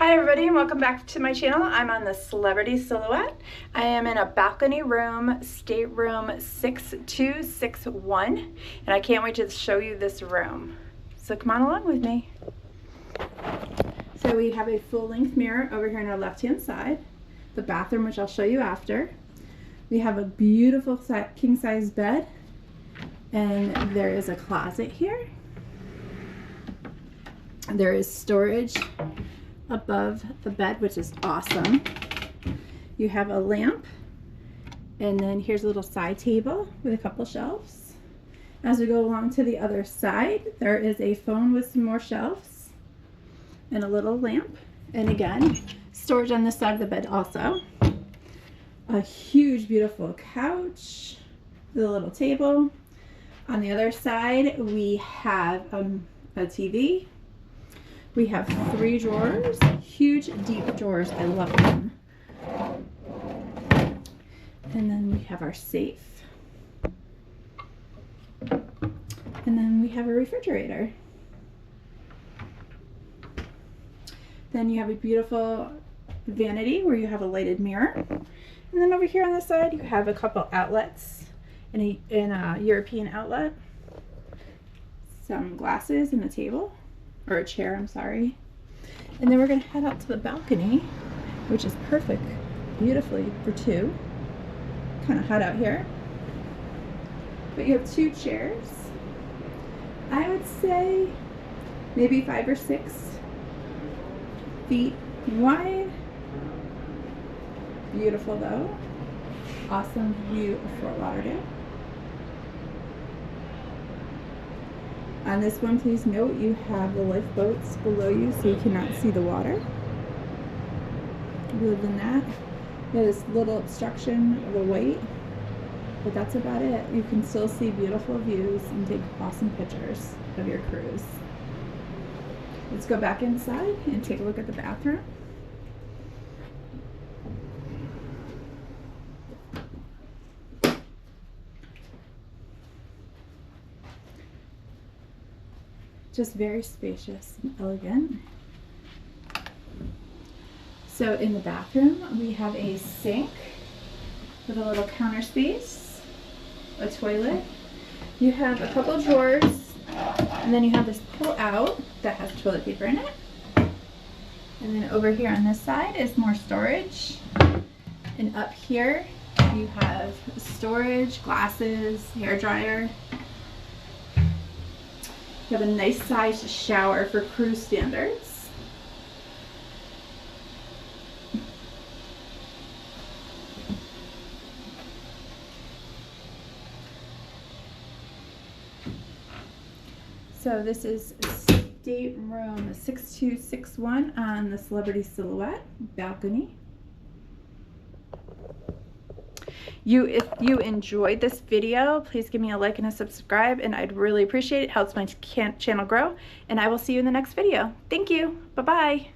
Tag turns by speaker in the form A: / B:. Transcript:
A: Hi everybody and welcome back to my channel. I'm on the Celebrity Silhouette. I am in a balcony room, stateroom 6261, and I can't wait to show you this room. So come on along with me. So we have a full-length mirror over here on our left-hand side, the bathroom, which I'll show you after. We have a beautiful king-size bed, and there is a closet here. There is storage above the bed, which is awesome. You have a lamp, and then here's a little side table with a couple shelves. As we go along to the other side, there is a phone with some more shelves and a little lamp, and again, storage on this side of the bed also. A huge, beautiful couch with a little table. On the other side, we have a TV. We have 3 drawers, huge, deep drawers. I love them. And then we have our safe. And then we have a refrigerator. Then you have a beautiful vanity where you have a lighted mirror. And then over here on the side, you have a couple outlets and a European outlet, some glasses and a table. Or a chair, I'm sorry. And then we're going to head out to the balcony, which is perfect, beautifully for 2. Kind of hot out here. But you have 2 chairs. I would say maybe 5 or 6 feet wide. Beautiful though. Awesome view of Fort Lauderdale. On this one, please note you have the lifeboats below you so you cannot see the water. Other than that, you have this little obstruction of the white, but that's about it. You can still see beautiful views and take awesome pictures of your cruise. Let's go back inside and take a look at the bathroom. Just very spacious and elegant. So in the bathroom, we have a sink with a little counter space, a toilet. You have a couple drawers, and then you have this pull out that has toilet paper in it. And then over here on this side is more storage. And up here, you have storage, glasses, hair dryer. You have a nice sized shower for cruise standards. So this is stateroom 6261 on the Celebrity Silhouette balcony. If you enjoyed this video, please give me a like and a subscribe, and I'd really appreciate it. It helps my channel grow, and I will see you in the next video. Thank you. Bye-bye.